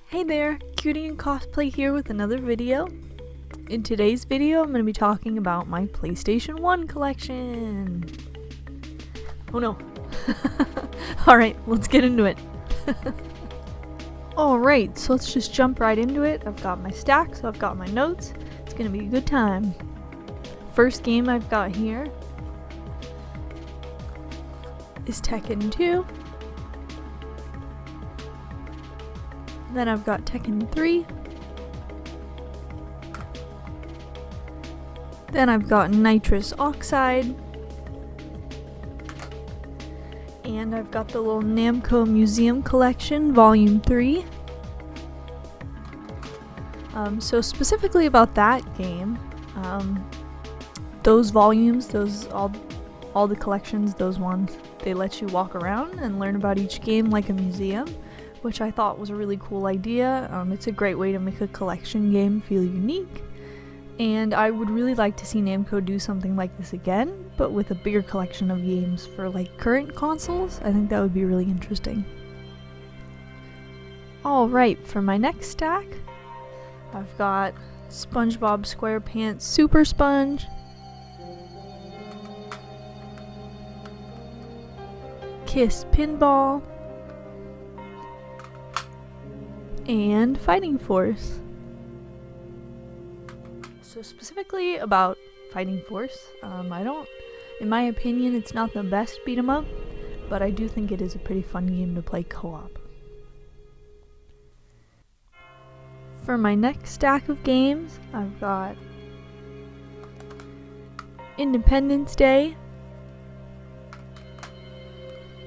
Hey there, CutieinCosplay here with another video. In today's video, I'm going to be talking about my PlayStation 1 collection. Oh no. Alright, let's get into it. Alright, so let's just jump right into it. I've got my stack, so I've got my notes. It's going to be a good time. First game I've got here is Tekken 2. Then I've got Tekken 3. Then I've got Nitrous Oxide. And I've got the little Namco Museum Collection, Volume 3. So specifically about that game, those volumes, all the collections, those ones, they let you walk around and learn about each game like a museum, which I thought was a really cool idea. It's a great way to make a collection game feel unique, and I would really like to see Namco do something like this again, but with a bigger collection of games for like current consoles. I think that would be really interesting. Alright, for my next stack, I've got SpongeBob SquarePants Super Sponge, Kiss Pinball, and Fighting Force. So specifically about Fighting Force, in my opinion, it's not the best beat 'em up, but I do think it is a pretty fun game to play co-op. For my next stack of games, I've got Independence Day,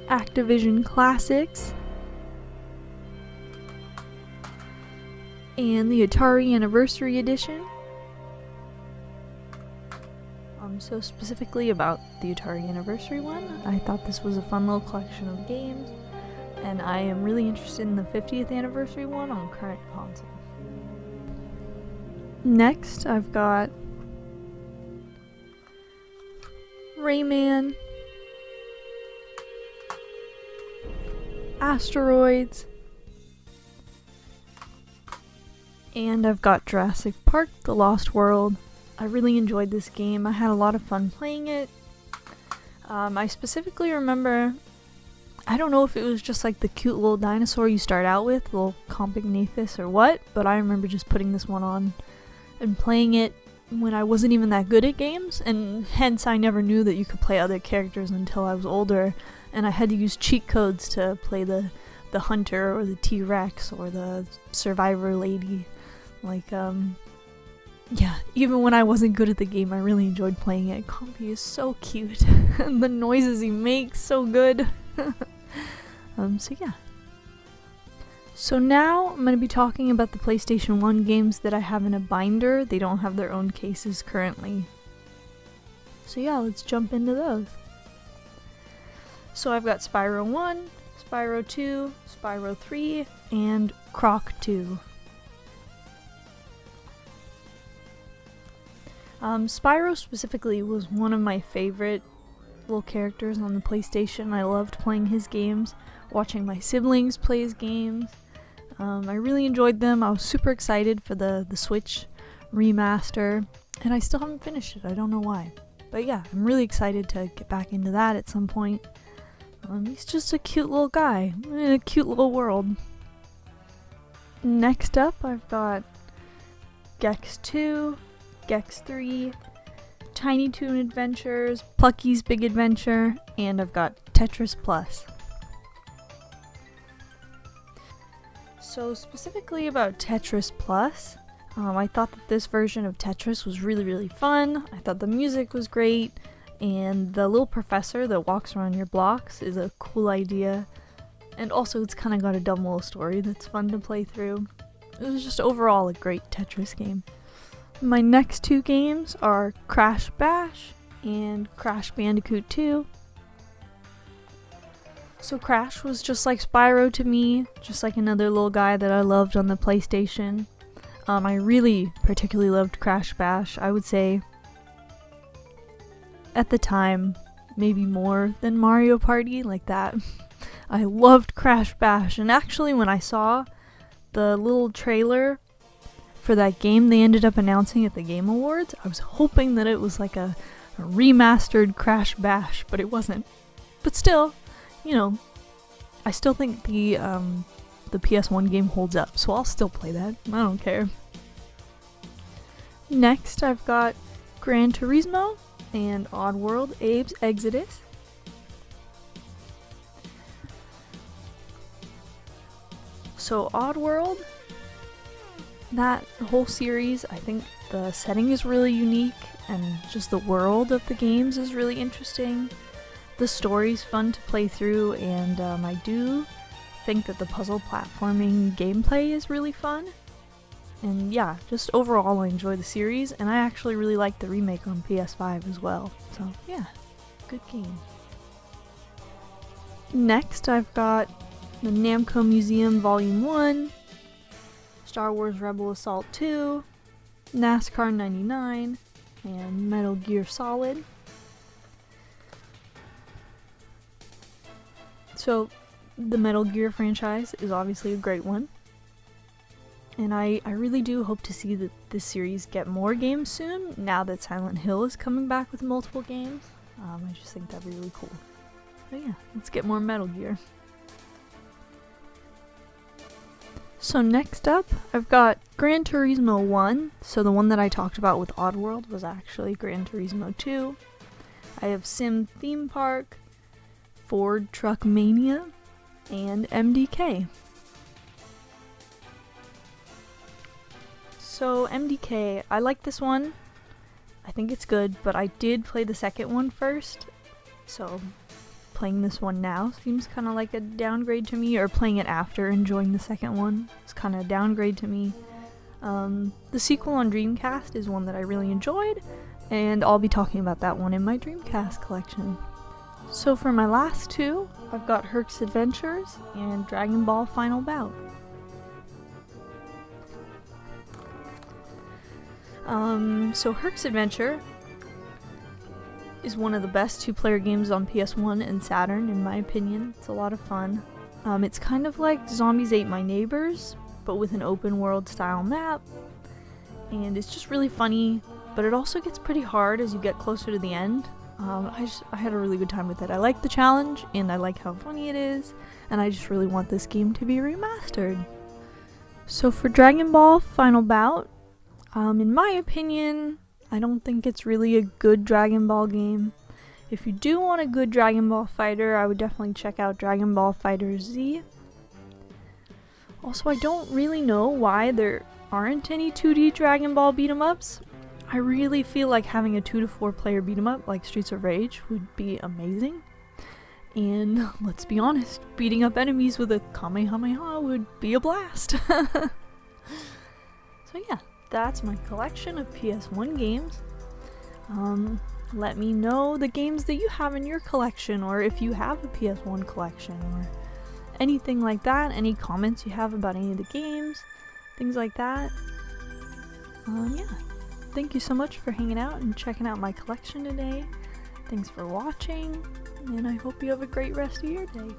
Activision Classics, and the Atari Anniversary Edition. So specifically about the Atari Anniversary one, I thought this was a fun little collection of games, and I am really interested in the 50th anniversary one on current console. Next, I've got Rayman, Asteroids, and I've got Jurassic Park: The Lost World. I really enjoyed this game. I had a lot of fun playing it. I specifically remember, I don't know if it was just like the cute little dinosaur you start out with, little Compagnathus or what, but I remember just putting this one on and playing it when I wasn't even that good at games, and hence I never knew that you could play other characters until I was older, and I had to use cheat codes to play the hunter or the T-Rex or the survivor lady. Yeah, even when I wasn't good at the game, I really enjoyed playing it. Compy is so cute. And the noises he makes, so good. So yeah. So now I'm going to be talking about the PlayStation 1 games that I have in a binder. They don't have their own cases currently. So yeah, let's jump into those. So I've got Spyro 1, Spyro 2, Spyro 3, and Croc 2. Spyro specifically was one of my favorite little characters on the PlayStation. I loved playing his games, watching my siblings play his games. I really enjoyed them. I was super excited for the Switch remaster, and I still haven't finished it. I don't know why. But yeah, I'm really excited to get back into that at some point. He's just a cute little guy in a cute little world. Next up, I've got Gex 2, Gex 3, Tiny Toon Adventures, Plucky's Big Adventure, and I've got Tetris Plus. So specifically about Tetris Plus, I thought that this version of Tetris was really fun. I thought the music was great, and the little professor that walks around your blocks is a cool idea, and also it's kind of got a dumb little story that's fun to play through. It was just overall a great Tetris game. My next two games are Crash Bash and Crash Bandicoot 2. So Crash was just like Spyro to me, just like another little guy that I loved on the PlayStation. I really particularly loved Crash Bash. I would say at the time, maybe more than Mario Party, like that. I loved Crash Bash, and actually when I saw the little trailer for that game they ended up announcing at the Game Awards, I was hoping that it was like a remastered Crash Bash, but it wasn't. But still, you know, I still think the PS1 game holds up, so I'll still play that. I don't care. Next, I've got Gran Turismo and Oddworld Abe's Exodus. So Oddworld, that whole series, I think the setting is really unique and just the world of the games is really interesting. The story's fun to play through, and I do think that the puzzle platforming gameplay is really fun. And yeah, just overall I enjoy the series, and I actually really like the remake on PS5 as well. So yeah, good game. Next I've got the Namco Museum Volume 1, Star Wars Rebel Assault 2, NASCAR 99, and Metal Gear Solid. So the Metal Gear franchise is obviously a great one. And I really do hope to see that this series get more games soon, now that Silent Hill is coming back with multiple games. I just think that'd be really cool. But yeah, let's get more Metal Gear. So next up, I've got Gran Turismo 1. So the one that I talked about with Oddworld was actually Gran Turismo 2. I have Sim Theme Park, Ford Truck Mania, and MDK. So MDK, I like this one. I think it's good, but I did play the second one first. So playing this one now seems kind of like a downgrade to me, or playing it after enjoying the second one is kind of a downgrade to me. The sequel on Dreamcast is one that I really enjoyed, and I'll be talking about that one in my Dreamcast collection. So for my last two, I've got Hercs Adventures and Dragon Ball Final Bout. So Hercs Adventure is one of the best two-player games on PS1 and Saturn, in my opinion. It's a lot of fun. It's kind of like Zombies Ate My Neighbors, but with an open-world style map, and it's just really funny, but it also gets pretty hard as you get closer to the end. I had a really good time with it. I like the challenge, and I like how funny it is, and I just really want this game to be remastered. So for Dragon Ball Final Bout, in my opinion, I don't think it's really a good Dragon Ball game. If you do want a good Dragon Ball fighter, I would definitely check out Dragon Ball FighterZ. Also, I don't really know why there aren't any 2D Dragon Ball beat-em-ups. I really feel like having a 2 to 4 player beat-em-up like Streets of Rage would be amazing. And let's be honest, beating up enemies with a Kamehameha would be a blast. So yeah, that's my collection of PS1 games. Let me know the games that you have in your collection, or if you have a PS1 collection, or anything like that. Any comments you have about any of the games, things like that. Yeah. Thank you so much for hanging out and checking out my collection today. Thanks for watching, and I hope you have a great rest of your day.